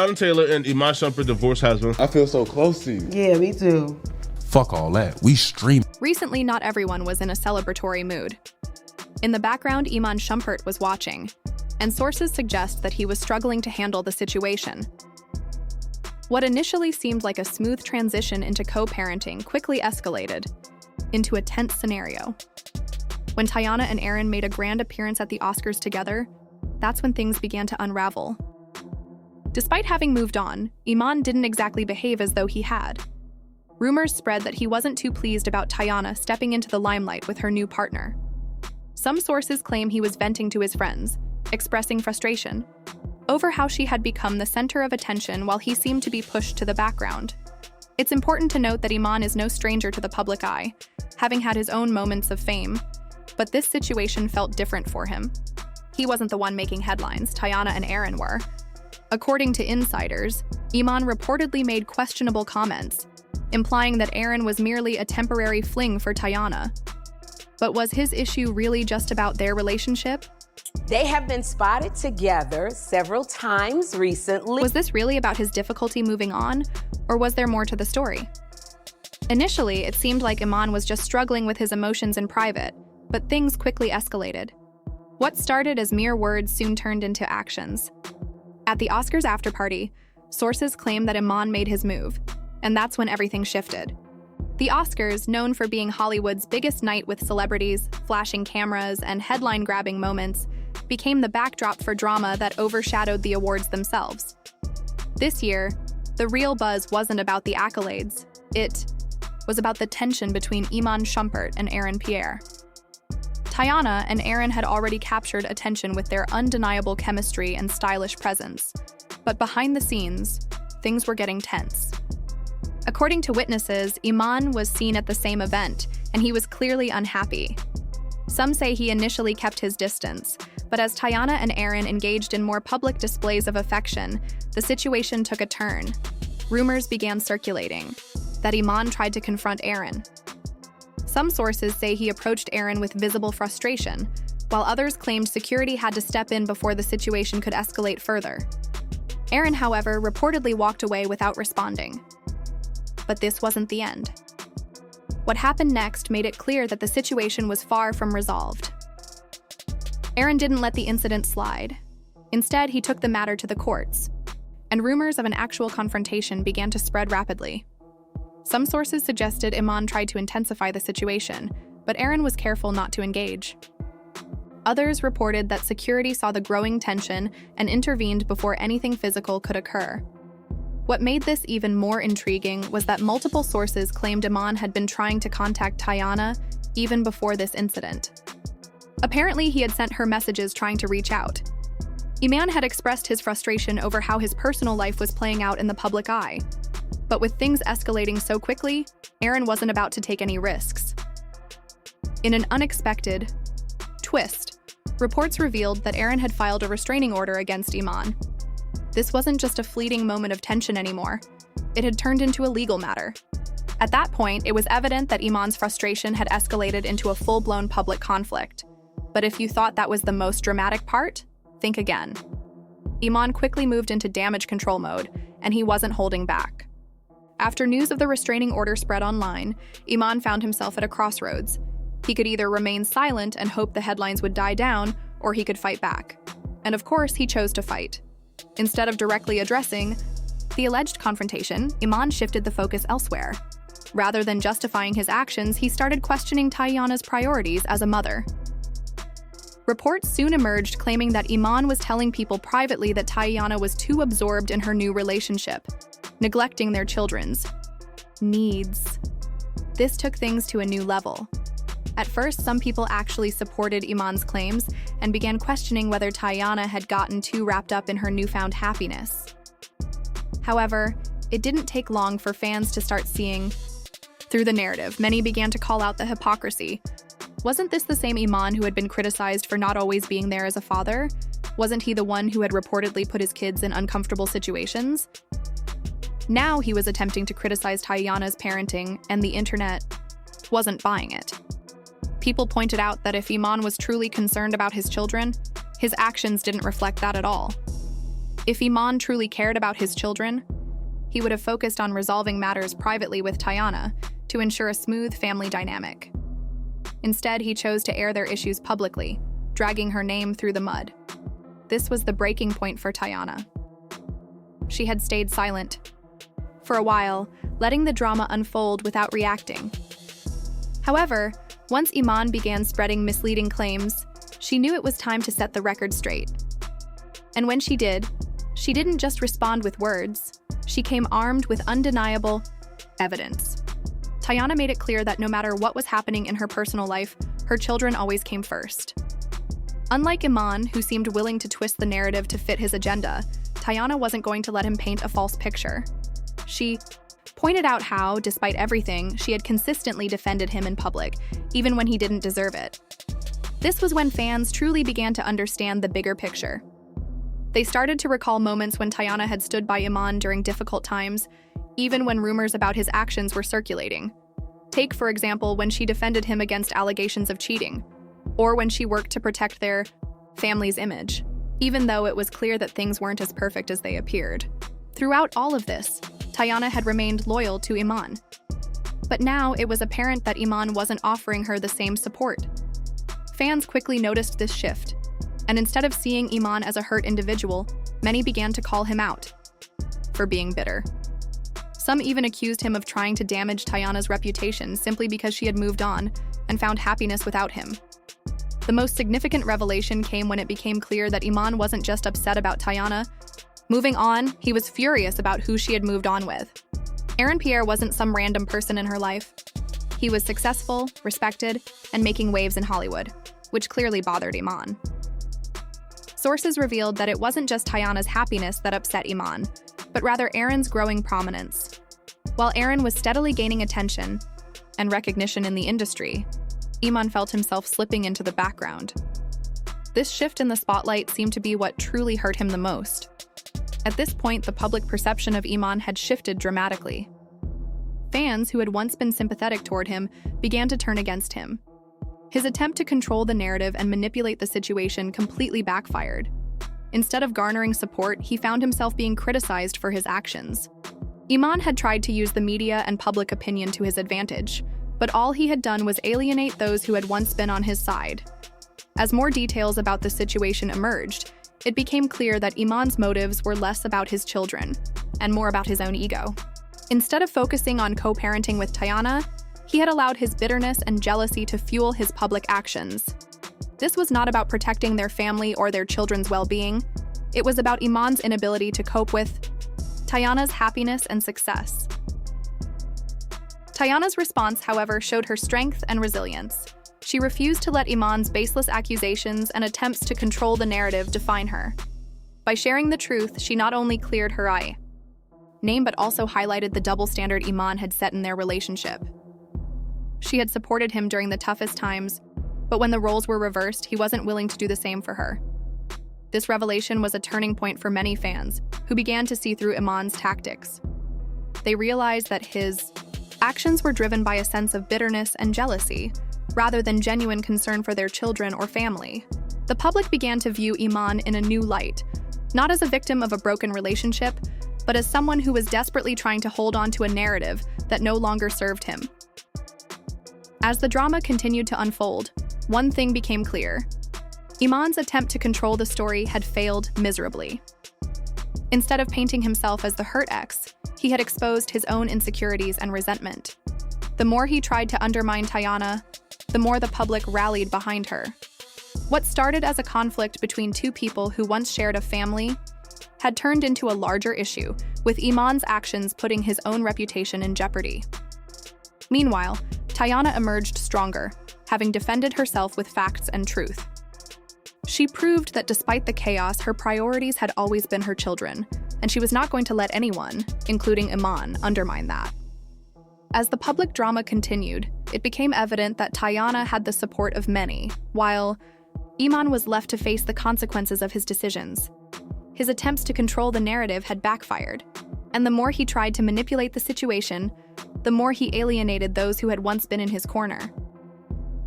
Teyana Taylor and Iman Shumpert divorce has been. I feel so close to you. Yeah, me too. Fuck all that. We stream. Recently, not everyone was in a celebratory mood. In the background, Iman Shumpert was watching, and sources suggest that he was struggling to handle the situation. What initially seemed like a smooth transition into co-parenting quickly escalated into a tense scenario. When Teyana and Aaron made a grand appearance at the Oscars together, that's when things began to unravel. Despite having moved on, Iman didn't exactly behave as though he had. Rumors spread that he wasn't too pleased about Teyana stepping into the limelight with her new partner. Some sources claim he was venting to his friends, expressing frustration over how she had become the center of attention while he seemed to be pushed to the background. It's important to note that Iman is no stranger to the public eye, having had his own moments of fame, but this situation felt different for him. He wasn't the one making headlines, Teyana and Aaron were. According to insiders, Iman reportedly made questionable comments, implying that Aaron was merely a temporary fling for Teyana. But was his issue really just about their relationship? They have been spotted together several times recently. Was this really about his difficulty moving on, or was there more to the story? Initially, it seemed like Iman was just struggling with his emotions in private, but things quickly escalated. What started as mere words soon turned into actions. At the Oscars after-party, sources claim that Iman made his move, and that's when everything shifted. The Oscars, known for being Hollywood's biggest night with celebrities, flashing cameras, and headline-grabbing moments, became the backdrop for drama that overshadowed the awards themselves. This year, the real buzz wasn't about the accolades. It was about the tension between Iman Shumpert and Pierre. Teyana and Aaron had already captured attention with their undeniable chemistry and stylish presence. But behind the scenes, things were getting tense. According to witnesses, Iman was seen at the same event, and he was clearly unhappy. Some say he initially kept his distance, but as Teyana and Aaron engaged in more public displays of affection, the situation took a turn. Rumors began circulating that Iman tried to confront Aaron. Some sources say he approached Aaron with visible frustration, while others claimed security had to step in before the situation could escalate further. Aaron, however, reportedly walked away without responding. But this wasn't the end. What happened next made it clear that the situation was far from resolved. Aaron didn't let the incident slide. Instead, he took the matter to the courts, and rumors of an actual confrontation began to spread rapidly. Some sources suggested Iman tried to intensify the situation, but Aaron was careful not to engage. Others reported that security saw the growing tension and intervened before anything physical could occur. What made this even more intriguing was that multiple sources claimed Iman had been trying to contact Teyana even before this incident. Apparently, he had sent her messages trying to reach out. Iman had expressed his frustration over how his personal life was playing out in the public eye. But with things escalating so quickly, Aaron wasn't about to take any risks. In an unexpected twist, reports revealed that Aaron had filed a restraining order against Iman. This wasn't just a fleeting moment of tension anymore. It had turned into a legal matter. At that point, it was evident that Iman's frustration had escalated into a full-blown public conflict. But if you thought that was the most dramatic part, think again. Iman quickly moved into damage control mode, and he wasn't holding back. After news of the restraining order spread online, Iman found himself at a crossroads. He could either remain silent and hope the headlines would die down, or he could fight back. And of course, he chose to fight. Instead of directly addressing the alleged confrontation, Iman shifted the focus elsewhere. Rather than justifying his actions, he started questioning Teyana's priorities as a mother. Reports soon emerged claiming that Iman was telling people privately that Teyana was too absorbed in her new relationship, neglecting their children's needs. This took things to a new level. At first, some people actually supported Iman's claims and began questioning whether Teyana had gotten too wrapped up in her newfound happiness. However, it didn't take long for fans to start seeing through the narrative. Many began to call out the hypocrisy. Wasn't this the same Iman who had been criticized for not always being there as a father? Wasn't he the one who had reportedly put his kids in uncomfortable situations? Now he was attempting to criticize Teyana's parenting, and the internet wasn't buying it. People pointed out that if Iman was truly concerned about his children, his actions didn't reflect that at all. If Iman truly cared about his children, he would have focused on resolving matters privately with Teyana to ensure a smooth family dynamic. Instead, he chose to air their issues publicly, dragging her name through the mud. This was the breaking point for Teyana. She had stayed silent for a while, letting the drama unfold without reacting. However, once Iman began spreading misleading claims, she knew it was time to set the record straight. And when she did, she didn't just respond with words, she came armed with undeniable evidence. Teyana made it clear that no matter what was happening in her personal life, her children always came first. Unlike Iman, who seemed willing to twist the narrative to fit his agenda, Teyana wasn't going to let him paint a false picture. She pointed out how, despite everything, she had consistently defended him in public, even when he didn't deserve it. This was when fans truly began to understand the bigger picture. They started to recall moments when Teyana had stood by Iman during difficult times, even when rumors about his actions were circulating. Take, for example, when she defended him against allegations of cheating, or when she worked to protect their family's image, even though it was clear that things weren't as perfect as they appeared. Throughout all of this, Teyana had remained loyal to Iman. But now it was apparent that Iman wasn't offering her the same support. Fans quickly noticed this shift, and instead of seeing Iman as a hurt individual, many began to call him out for being bitter. Some even accused him of trying to damage Teyana's reputation simply because she had moved on and found happiness without him. The most significant revelation came when it became clear that Iman wasn't just upset about Teyana. Moving on, he was furious about who she had moved on with. Pierre wasn't some random person in her life. He was successful, respected, and making waves in Hollywood, which clearly bothered Iman. Sources revealed that it wasn't just Teyana's happiness that upset Iman, but rather Aaron's growing prominence. While Aaron was steadily gaining attention and recognition in the industry, Iman felt himself slipping into the background. This shift in the spotlight seemed to be what truly hurt him the most. At this point, the public perception of Iman had shifted dramatically. Fans who had once been sympathetic toward him began to turn against him. His attempt to control the narrative and manipulate the situation completely backfired. Instead of garnering support, he found himself being criticized for his actions. Iman had tried to use the media and public opinion to his advantage, but all he had done was alienate those who had once been on his side. As more details about the situation emerged, it became clear that Iman's motives were less about his children and more about his own ego. Instead of focusing on co-parenting with Teyana, he had allowed his bitterness and jealousy to fuel his public actions. This was not about protecting their family or their children's well-being. It was about Iman's inability to cope with Teyana's happiness and success. Teyana's response, however, showed her strength and resilience. She refused to let Iman's baseless accusations and attempts to control the narrative define her. By sharing the truth, she not only cleared her name but also highlighted the double standard Iman had set in their relationship. She had supported him during the toughest times, but when the roles were reversed, he wasn't willing to do the same for her. This revelation was a turning point for many fans, who began to see through Iman's tactics. They realized that his actions were driven by a sense of bitterness and jealousy, rather than genuine concern for their children or family. The public began to view Iman in a new light, not as a victim of a broken relationship, but as someone who was desperately trying to hold on to a narrative that no longer served him. As the drama continued to unfold, one thing became clear. Iman's attempt to control the story had failed miserably. Instead of painting himself as the hurt ex, he had exposed his own insecurities and resentment. The more he tried to undermine Teyana, the more the public rallied behind her. What started as a conflict between two people who once shared a family had turned into a larger issue, with Iman's actions putting his own reputation in jeopardy. Meanwhile, Teyana emerged stronger, having defended herself with facts and truth. She proved that despite the chaos, her priorities had always been her children, and she was not going to let anyone, including Iman, undermine that. As the public drama continued, it became evident that Teyana had the support of many, while Iman was left to face the consequences of his decisions. His attempts to control the narrative had backfired, and the more he tried to manipulate the situation, the more he alienated those who had once been in his corner.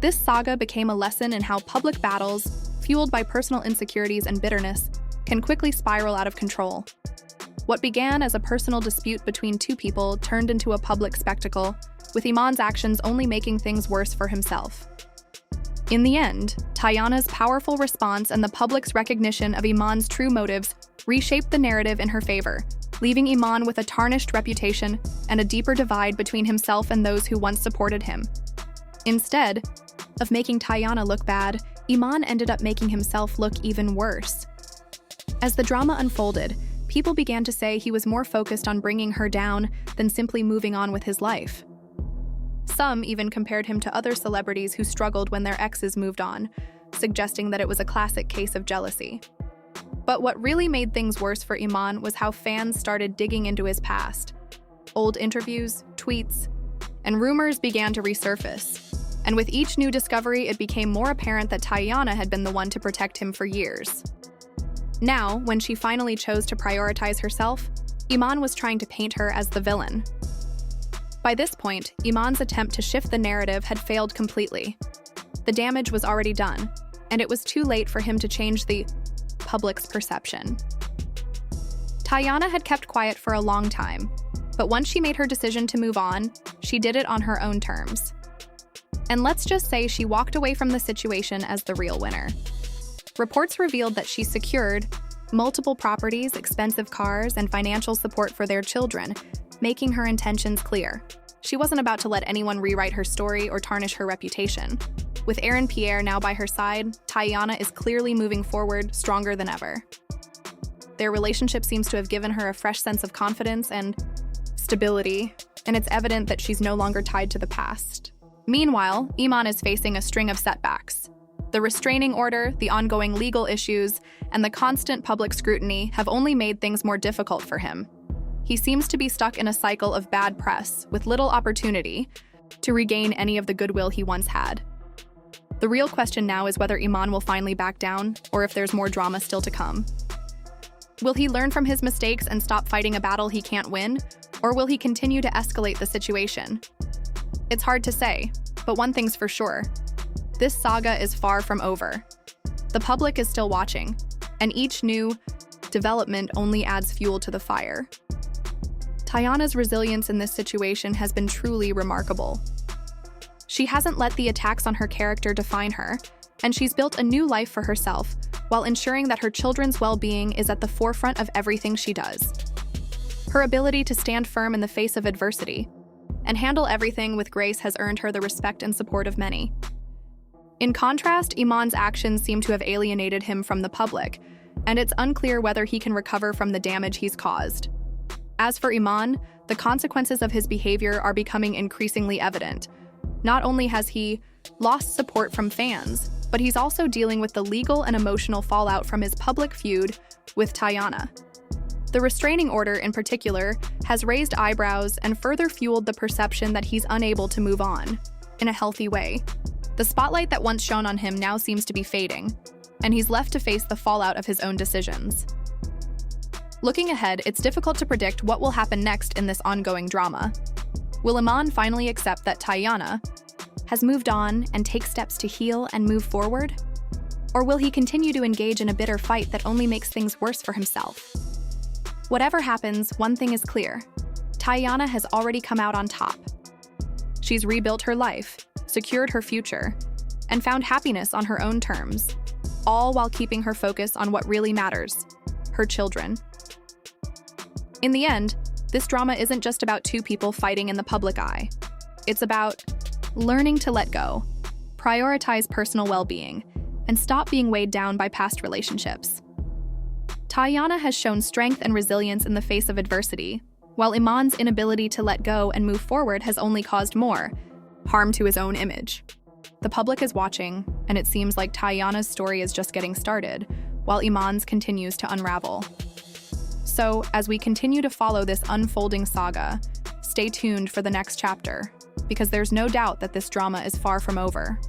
This saga became a lesson in how public battles, fueled by personal insecurities and bitterness, can quickly spiral out of control. What began as a personal dispute between two people turned into a public spectacle, with Iman's actions only making things worse for himself. In the end, Teyana's powerful response and the public's recognition of Iman's true motives reshaped the narrative in her favor, leaving Iman with a tarnished reputation and a deeper divide between himself and those who once supported him. Instead of making Teyana look bad, Iman ended up making himself look even worse. As the drama unfolded, people began to say he was more focused on bringing her down than simply moving on with his life. Some even compared him to other celebrities who struggled when their exes moved on, suggesting that it was a classic case of jealousy. But what really made things worse for Iman was how fans started digging into his past. Old interviews, tweets, and rumors began to resurface. And with each new discovery, it became more apparent that Teyana had been the one to protect him for years. Now, when she finally chose to prioritize herself, Iman was trying to paint her as the villain. By this point, Iman's attempt to shift the narrative had failed completely. The damage was already done, and it was too late for him to change the public's perception. Teyana had kept quiet for a long time, but once she made her decision to move on, she did it on her own terms. And let's just say she walked away from the situation as the real winner. Reports revealed that she secured multiple properties, expensive cars, and financial support for their children, making her intentions clear. She wasn't about to let anyone rewrite her story or tarnish her reputation. With Pierre now by her side, Teyana is clearly moving forward, stronger than ever. Their relationship seems to have given her a fresh sense of confidence and stability, and it's evident that she's no longer tied to the past. Meanwhile, Iman is facing a string of setbacks. The restraining order, the ongoing legal issues, and the constant public scrutiny have only made things more difficult for him. He seems to be stuck in a cycle of bad press, with little opportunity to regain any of the goodwill he once had. The real question now is whether Iman will finally back down, or if there's more drama still to come. Will he learn from his mistakes and stop fighting a battle he can't win, or will he continue to escalate the situation? It's hard to say, but one thing's for sure. This saga is far from over. The public is still watching, and each new development only adds fuel to the fire. Teyana's resilience in this situation has been truly remarkable. She hasn't let the attacks on her character define her, and she's built a new life for herself while ensuring that her children's well-being is at the forefront of everything she does. Her ability to stand firm in the face of adversity and handle everything with grace has earned her the respect and support of many. In contrast, Iman's actions seem to have alienated him from the public, and it's unclear whether he can recover from the damage he's caused. As for Iman, the consequences of his behavior are becoming increasingly evident. Not only has he lost support from fans, but he's also dealing with the legal and emotional fallout from his public feud with Teyana. The restraining order, in particular, has raised eyebrows and further fueled the perception that he's unable to move on in a healthy way. The spotlight that once shone on him now seems to be fading, and he's left to face the fallout of his own decisions. Looking ahead, it's difficult to predict what will happen next in this ongoing drama. Will Iman finally accept that Teyana has moved on and take steps to heal and move forward? Or will he continue to engage in a bitter fight that only makes things worse for himself? Whatever happens, one thing is clear. Teyana has already come out on top. She's rebuilt her life, secured her future, and found happiness on her own terms, all while keeping her focus on what really matters, her children. In the end, this drama isn't just about two people fighting in the public eye. It's about learning to let go, prioritize personal well-being, and stop being weighed down by past relationships. Teyana has shown strength and resilience in the face of adversity, while Iman's inability to let go and move forward has only caused more harm to his own image. The public is watching, and it seems like Teyana's story is just getting started, while Iman's continues to unravel. So, as we continue to follow this unfolding saga, stay tuned for the next chapter, because there's no doubt that this drama is far from over.